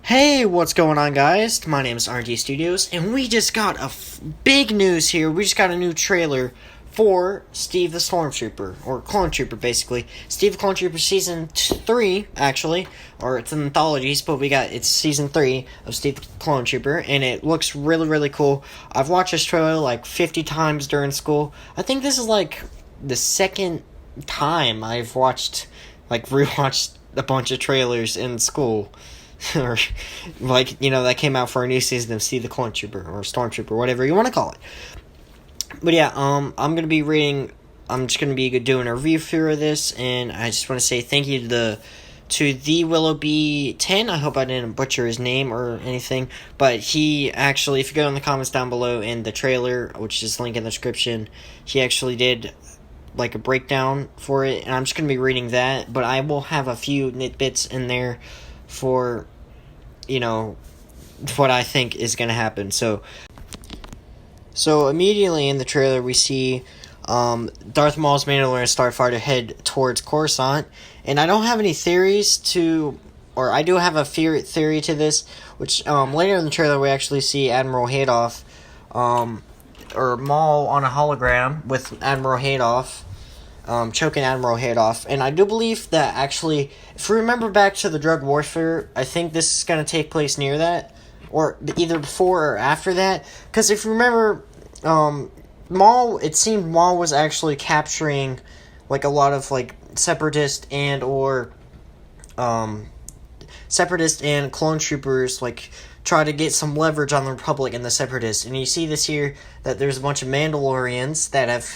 Hey, what's going on, guys? My name is RG Studios, and we just got big news here. We just got a new trailer for Steve the Stormtrooper, or Clonetrooper, basically. Steve the Clonetrooper Season 3, actually, or it's an anthologies, but it's Season 3 of Steve the Clonetrooper, and it looks really, really cool. I've watched this trailer like 50 times during school. I think this is like the second time I've rewatched a bunch of trailers in school. Or, that came out for a new season of Steve the Clone Trooper, or Stormtrooper, whatever you want to call it. But yeah, I'm just gonna be doing a review for this, and I just want to say thank you to the willobee 10. I hope I didn't butcher his name or anything, but he actually, if you go in the comments down below in the trailer, which is linked in the description, he actually did like a breakdown for it, and I'm just gonna be reading that, but I will have a few nitbits in there for, what I think is going to happen. So immediately in the trailer, we see Darth Maul's Mandalorian Starfighter head towards Coruscant, and I don't have any theories or I do have a theory to this, which later in the trailer we actually see Admiral Haydoff, or Maul on a hologram with Admiral Haydoff, choking Admiral Haydoff. And I do believe that actually, if we remember back to the drug warfare, I think this is going to take place near that, or either before or after that. Because if you remember, it seemed Maul was actually capturing like a lot of like separatist and clone troopers, like try to get some leverage on the Republic and the separatists. And you see this here, that there's a bunch of Mandalorians that have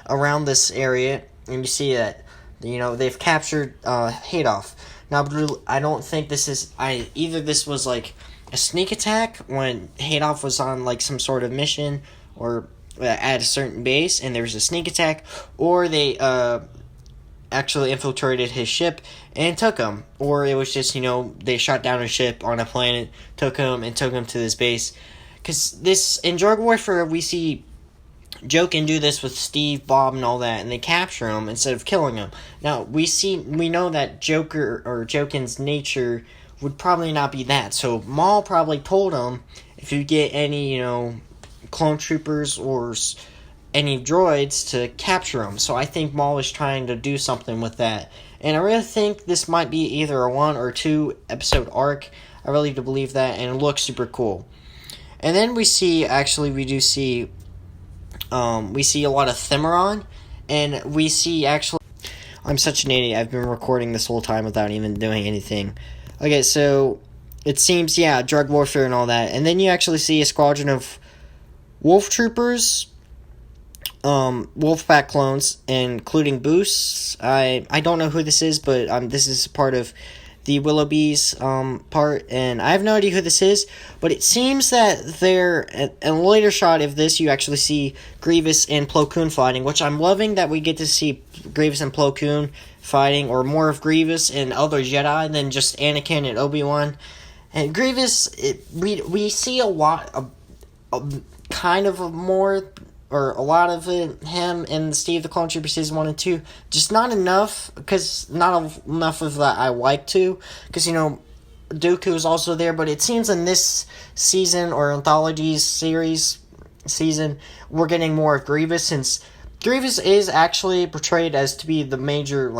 around this area, and you see that they've captured Haydoff. Now, I don't think this is either this was like a sneak attack when Haydoff was on like some sort of mission or at a certain base, and there was a sneak attack, or they actually infiltrated his ship and took him, or it was just they shot down a ship on a planet, took him to this base. Because this in drug warfare, we see Jokin do this with Steve, Bob, and all that, and they capture him instead of killing him. Now, we know that Jokin's nature would probably not be that, so Maul probably told him, if you get any, clone troopers or any droids, to capture him. So I think Maul is trying to do something with that. And I really think this might be either a 1 or 2 episode arc. I really do believe that, and it looks super cool. And then we see a lot of Thimaron, and we see I'm such an idiot, I've been recording this whole time without even doing anything. Okay, so it seems, drug warfare and all that, and then you actually see a squadron of wolf troopers, Wolfpack clones, including Boosts. I don't know who this is, but this is part of the Willobee's part, and I have no idea who this is, but it seems that they're, in a later shot of this, you actually see Grievous and Plo Koon fighting, which I'm loving that we get to see Grievous and Plo Koon fighting, or more of Grievous and other Jedi than just Anakin and Obi-Wan. And Grievous, we see a lot of kind of more, or a lot of him in Steve the Clone Trooper Season 1 and 2. Just not enough, because not enough of that I like to. Because, Dooku is also there, but it seems in this season, or anthologies season, we're getting more of Grievous, since Grievous is actually portrayed as to be the major,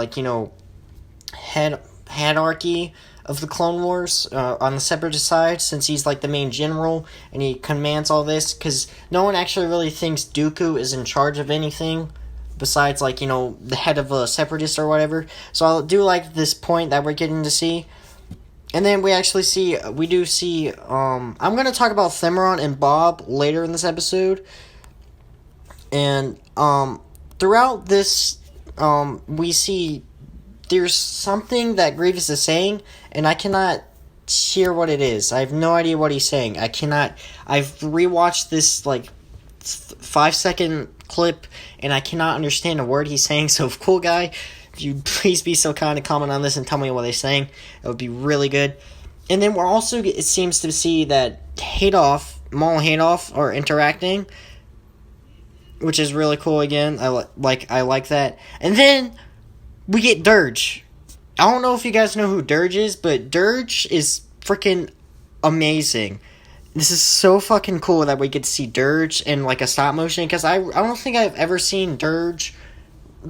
hierarchy of the Clone Wars on the Separatist side, since he's like the main general and he commands all this, because no one actually really thinks Dooku is in charge of anything besides the head of a Separatist or whatever. So I do like this point that we're getting to see. And then we do see I'm going to talk about Thimaron and Bob later in this episode. And throughout this we see there's something that Grievous is saying, and I cannot hear what it is. I have no idea what he's saying. I've rewatched this 5-second clip, and I cannot understand a word he's saying. So, cool guy, if you please be so kind to comment on this and tell me what they're saying, it would be really good. And then it seems to see that Maul and Haydoff are interacting, which is really cool again. I like that. And then we get Dirge. I don't know if you guys know who Dirge is, but Dirge is freaking amazing. This is so fucking cool that we get to see Dirge in like a stop motion, because I don't think I've ever seen Dirge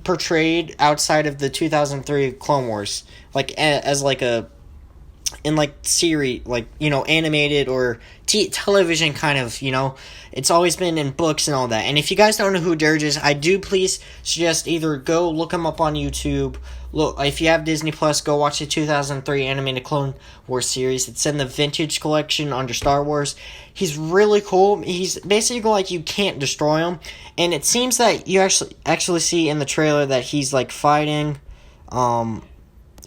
portrayed outside of the 2003 Clone Wars, like as like a in like series, like, you know, animated or television kind of, you know. It's always been in books and all that. And if you guys don't know who Dirge is, I do please suggest either go look him up on YouTube. Look, if you have Disney Plus, go watch the 2003 animated Clone Wars series. It's in the Vintage Collection under Star Wars. He's really cool. He's basically like, you can't destroy him. And it seems that you actually see in the trailer that he's like fighting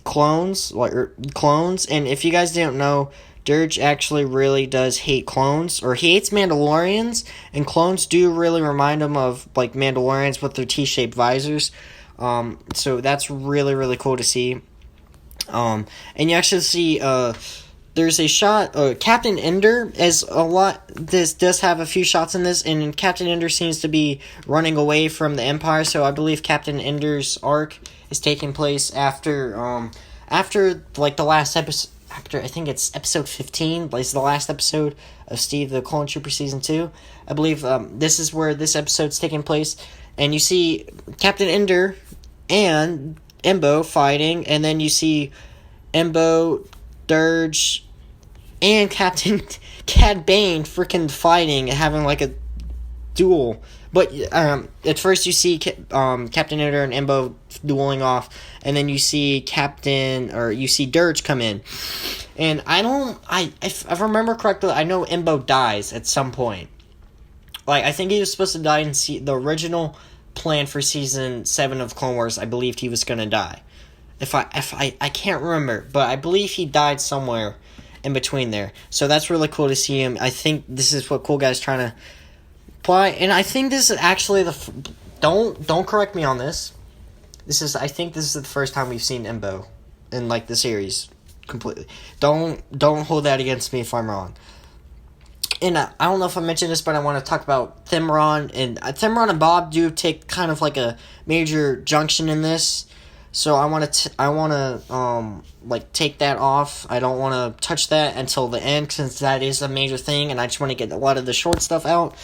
clones, and if you guys didn't know, Dirge actually really does hate clones, or he hates Mandalorians, and clones do really remind him of like Mandalorians with their T-shaped visors. So that's really, really cool to see. And you actually see there's a shot, Captain Ender, as a lot, this does have a few shots in this, and Captain Ender seems to be running away from the Empire, so I believe Captain Ender's arc is taking place after like the last episode, after I think it's episode 15, like the last episode of Steve the Clonetrooper season 2. I believe this is where this episode's taking place, and you see Captain Ender and Embo fighting, and then you see Embo, Dirge, and Captain Cad Bane freaking fighting, having like a duel. But at first you see Captain Ender and Embo dueling off, and then you see Dirge come in. And if I remember correctly, I know Embo dies at some point. Like, I think he was supposed to die in the original plan for season 7 of Clone Wars. I believed he was gonna die. If I can't remember, but I believe he died somewhere in between there. So that's really cool to see him. I think this is what Cool Guy's trying to apply, and I think this is actually don't correct me on this. I think this is the first time we've seen Embo in like the series completely. Don't hold that against me if I'm wrong. And I don't know if I mentioned this, but I want to talk about Thimron, and Thimron and Bob do take kind of like a major junction in this. So I want to like take that off. I don't want to touch that until the end, since that is a major thing, and I just want to get a lot of the short stuff out.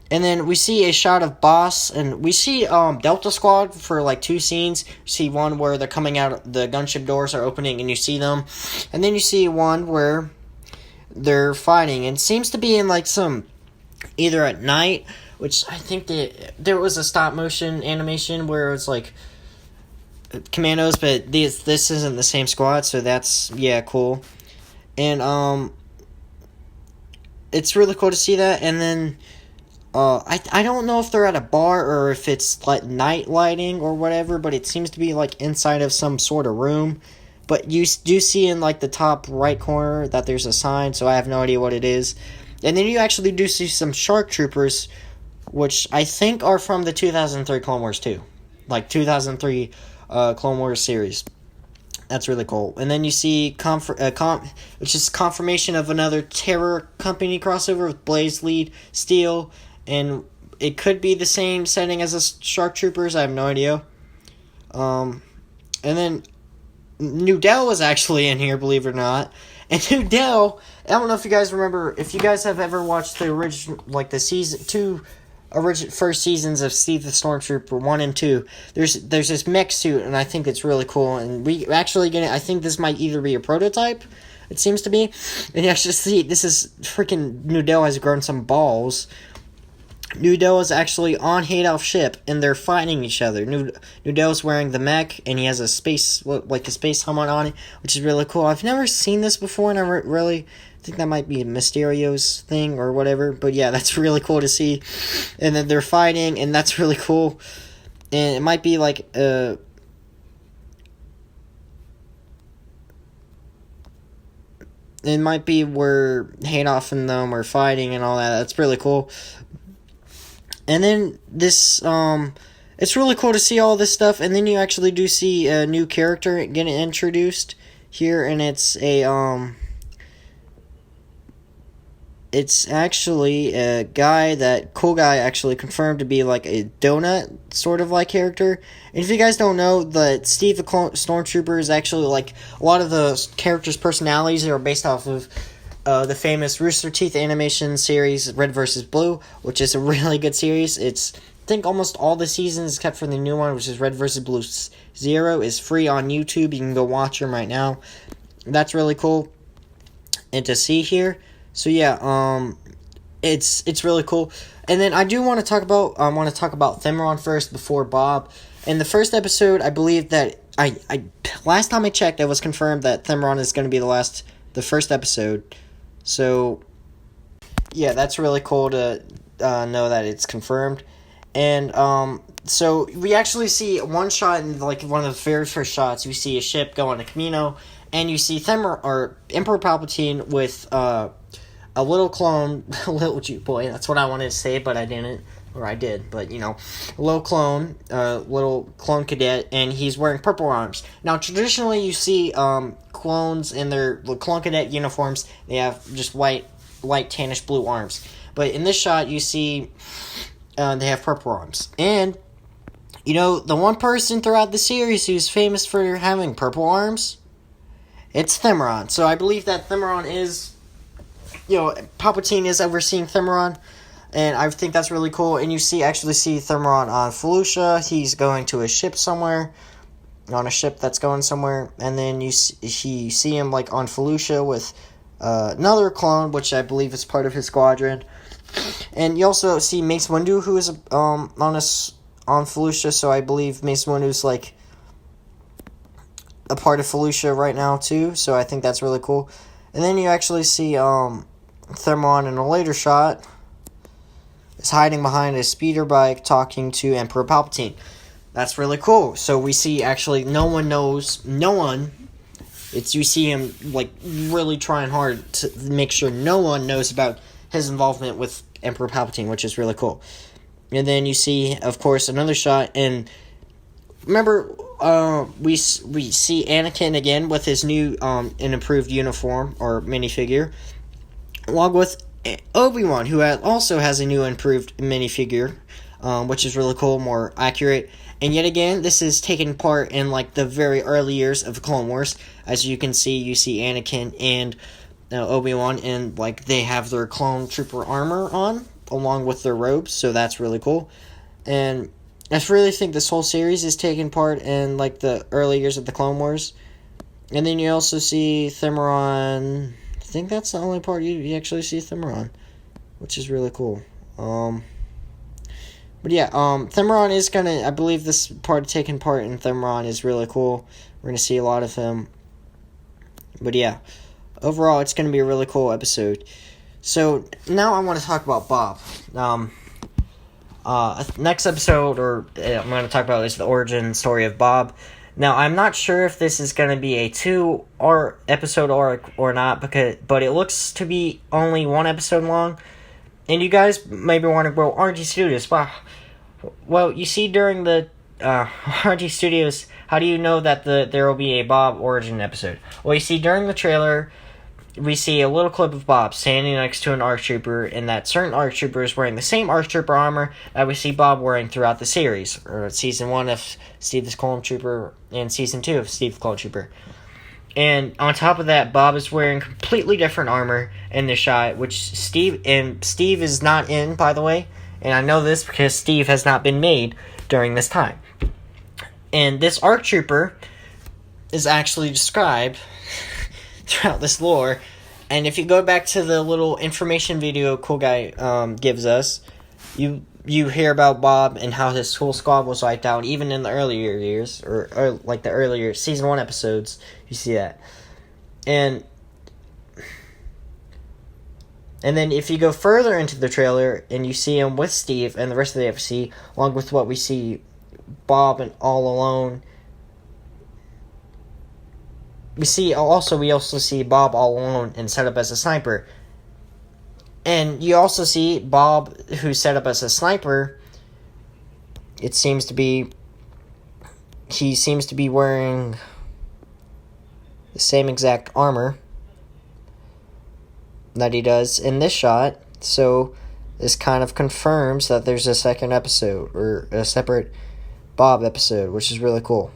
And then we see a shot of Boss, and we see Delta Squad for like 2 scenes. You see one where they're coming out, the gunship doors are opening, and you see them. And then you see one where they're fighting, and it seems to be in like some, either at night, which I think there was a stop motion animation where it's like commandos, but this isn't the same squad, so that's, yeah, cool. And it's really cool to see that. And then I don't know if they're at a bar or if it's like night lighting or whatever, but it seems to be like inside of some sort of room. But you do see in like the top right corner that there's a sign, so I have no idea what it is. And then you actually do see some shark troopers, which I think are from the 2003 Clone Wars too, like 2003 Clone Wars series. That's really cool. And then you see which is confirmation of another Terror Company crossover with Blaze Lead, Steel, and it could be the same setting as the Shark Troopers. I have no idea. And then Nudell was actually in here, believe it or not. And Nudell, I don't know if you guys remember, if you guys have ever watched the original, like the first seasons of Steve the Stormtrooper 1 and 2, there's this mech suit, and I think it's really cool, and we actually get it. I think this might either be a prototype, it seems to be, and you actually see, this is freaking, Nudell has grown some balls. Nudell is actually on Haydoff's ship, and they're fighting each other. Nudell's wearing the mech, and he has a space helmet on it, which is really cool. I've never seen this before, and I really think that might be Mysterio's thing or whatever, but yeah, that's really cool to see. And then they're fighting, and that's really cool. And it might be like it might be where Haydoff and them are fighting and all that. That's really cool. And then this it's really cool to see all this stuff, and then you actually do see a new character getting introduced here, and it's it's actually a guy that Cool Guy actually confirmed to be like a donut sort of like character. And if you guys don't know, that Steve the Stormtrooper is actually like a lot of the characters' personalities are based off of the famous Rooster Teeth animation series, Red vs. Blue, which is a really good series. It's, I think, almost all the seasons, except for the new one, which is Red vs. Blue Zero, is free on YouTube. You can go watch them right now. That's really cool and to see here. So yeah, it's really cool. And then I do want to talk about Thimeron first before Bob. In the first episode, I believe that I last time I checked, it was confirmed that Thimeron is going to be the first episode. So yeah, that's really cool to know that it's confirmed. And so we actually see one shot in like one of the very first shots. You see a ship going to Camino, and you see Thimeron or Emperor Palpatine with a little clone, little cute boy. That's what I wanted to say, but I didn't. Or I did, but a little clone cadet, and he's wearing purple arms. Now, traditionally, you see clones in their clone cadet uniforms. They have just white tannish blue arms. But in this shot, you see they have purple arms. And, the one person throughout the series who's famous for having purple arms, it's Thimeron. So I believe that Thimeron is, Palpatine is overseeing Thimeron. And I think that's really cool. And you actually see Thimeron on Felucia. He's going to a ship somewhere. On a ship that's going somewhere. And then you see him like on Felucia with another clone, which I believe is part of his squadron. And you also see Mace Windu, who is on Felucia. So I believe Mace Windu's like a part of Felucia right now too. So I think that's really cool. And then you actually see Thimeron in a later shot is hiding behind a speeder bike talking to Emperor Palpatine. That's really cool. So we see actually you see him like really trying hard to make sure no one knows about his involvement with Emperor Palpatine, which is really cool. And then you see, of course, another shot, and remember, we see Anakin again with his new and improved uniform or minifigure, along with Obi-Wan, who also has a new improved minifigure, which is really cool, more accurate. And yet again, this is taking part in like the very early years of the Clone Wars. As you can see, you see Anakin and Obi-Wan, and like they have their Clonetrooper armor on, along with their robes, so that's really cool. And I really think this whole series is taking part in like the early years of the Clone Wars. And then you also see Thimeron. I think that's the only part you actually see Thimeron, which is really cool. But yeah, Thimeron is gonna, I believe this part taking part in Thimeron is really cool. We're gonna see a lot of him. But yeah, overall, it's gonna be a really cool episode. So now I want to talk about Bob. Next episode, I'm going to talk about is the origin story of Bob. Now, I'm not sure if this is going to be a 2-episode arc or not, but it looks to be only 1 episode long. And you guys maybe wondering, well, RG Studios, wow. Well, you see during the RG Studios, how do you know that there will be a Bob origin episode? Well, you see during the trailer, we see a little clip of Bob standing next to an ARC Trooper, and that certain ARC Trooper is wearing the same ARC Trooper armor that we see Bob wearing throughout the series, or Season 1 of Steve the Clone Trooper, and Season 2 of Steve the Clone Trooper. And on top of that, Bob is wearing completely different armor in the shot, which Steve is not in, by the way, and I know this because Steve has not been made during this time. And this ARC Trooper is actually described throughout this lore, and if you go back to the little information video Cool Guy gives us, you hear about Bob and how his whole squad was wiped out, even in the earlier years, or like the earlier Season 1 episodes, you see that. And then if you go further into the trailer, and you see him with Steve and the rest of the FC, along with what we see Bob and All Alone. We also see Bob all alone and set up as a sniper. And you also see Bob, who's set up as a sniper. He seems to be wearing the same exact armor that he does in this shot. So this kind of confirms that there's a second episode, or a separate Bob episode, which is really cool.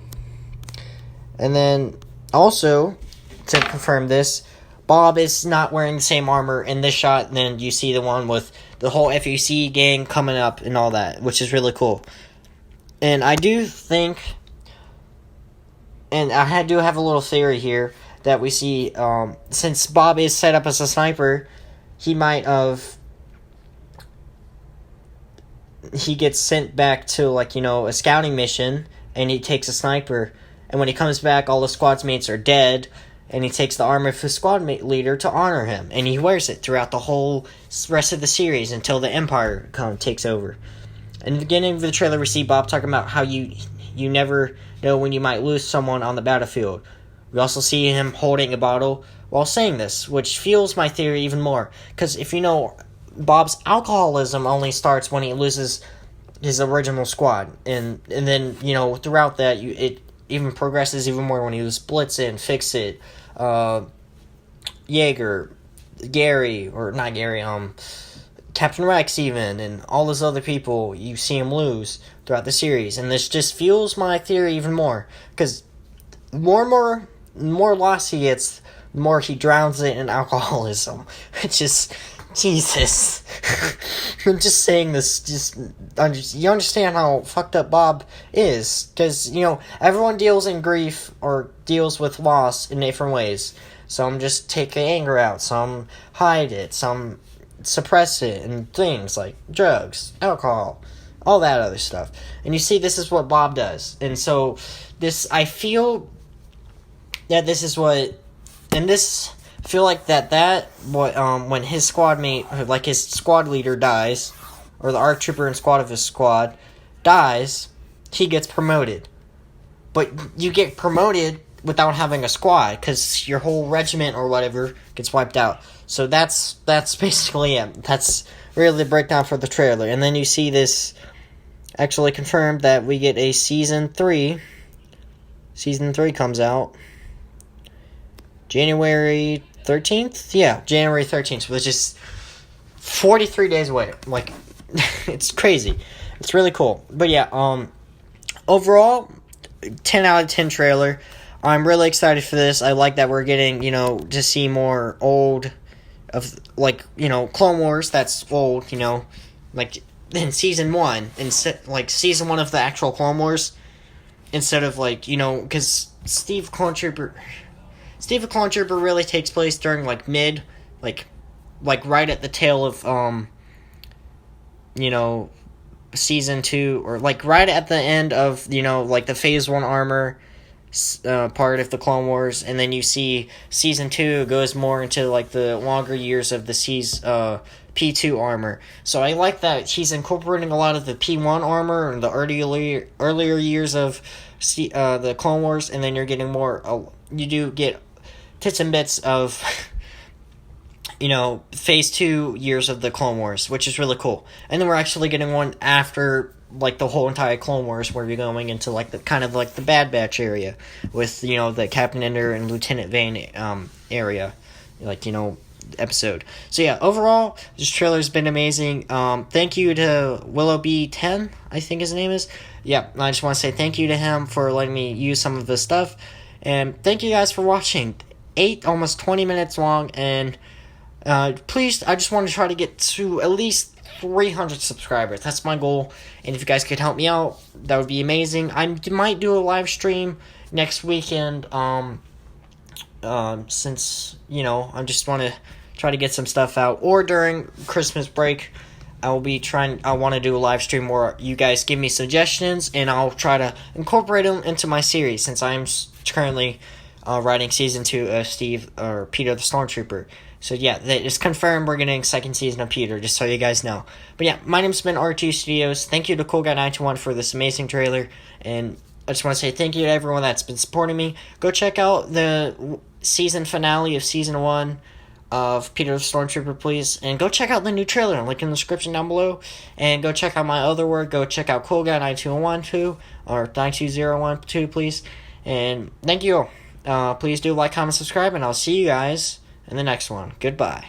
And then also, to confirm this, Bob is not wearing the same armor in this shot, and then you see the one with the whole FUC gang coming up and all that, which is really cool. And I do think, and I do have a little theory here, that we see, since Bob is set up as a sniper, he gets sent back to, like, you know, a scouting mission, and he takes a sniper, and when he comes back, all the squad mates are dead, and he takes the armor of his squad mate leader to honor him, and he wears it throughout the whole rest of the series until the Empire takes over. In the beginning of the trailer, we see Bob talking about how you never know when you might lose someone on the battlefield. We also see him holding a bottle while saying this, which fuels my theory even more. Because if you know, Bob's alcoholism only starts when he loses his original squad. And then, you know, throughout that, it even progresses even more when he was Blitzen, Fix-It, Jaeger, Captain Rex even, and all those other people, you see him lose throughout the series. And this just fuels my theory even more. Because more loss he gets, the more he drowns it in alcoholism. Which is, Jesus. I'm just saying this, you understand how fucked up Bob is. Because, you know, everyone deals in grief or deals with loss in different ways. Some just take the anger out, some hide it, some suppress it, and things like drugs, alcohol, all that other stuff. And you see, this is what Bob does. And so, I feel that this is what, and this, I feel like when his squad mate, like his squad leader dies, or the ARC trooper and squad of his squad dies, he gets promoted. But you get promoted without having a squad, because your whole regiment or whatever gets wiped out. So that's basically it. That's really the breakdown for the trailer. And then you see this actually confirmed that we get a Season 3. Season 3 comes out January 13th? Yeah, January 13th, which is 43 days away. Like, it's crazy. It's really cool. But yeah, overall, 10 out of 10 trailer. I'm really excited for this. I like that we're getting, you know, to see more old of, like, you know, Clone Wars that's old, you know, like in Season 1, like Season 1 of the actual Clone Wars, instead of, like, you know, because Steve the Clonetrooper really takes place during, like, like right at the tail of, you know, Season 2, or, like, right at the end of, you know, like, the Phase 1 armor part of the Clone Wars, and then you see Season 2 goes more into, like, the longer years of the P2 armor. So I like that he's incorporating a lot of the P1 armor and the earlier years of the Clone Wars, and then you're getting more, you do get tits and bits of, you know, Phase 2 years of the Clone Wars, which is really cool. And then we're actually getting one after, like, the whole entire Clone Wars, where you're going into, like, the kind of, like, the Bad Batch area, with, you know, the Captain Ender and Lieutenant Vane, area, like, you know, episode. So yeah, overall, this trailer's been amazing. Thank you to willobee 10, I think his name is. Yeah, I just want to say thank you to him for letting me use some of his stuff, and thank you guys for watching. Almost 20 minutes long, and please, I just want to try to get to at least 300 subscribers. That's my goal, and if you guys could help me out, that would be amazing. I might do a live stream next weekend, since, you know, I just want to try to get some stuff out, or during Christmas break, I want to do a live stream where you guys give me suggestions, and I'll try to incorporate them into my series, since I'm currently writing Season 2 of Peter the Stormtrooper. So yeah, it's confirmed we're getting second season of Peter, just so you guys know. But yeah, my name's been R2 Studios. Thank you to CoolGuy921 for this amazing trailer, and I just want to say thank you to everyone that's been supporting me. Go check out the season finale of Season 1 of Peter the Stormtrooper, please. And go check out the new trailer. Link in the description down below. And go check out my other work. Go check out CoolGuy9212, or 92012, please. And thank you. Please do like, comment, subscribe, and I'll see you guys in the next one. Goodbye.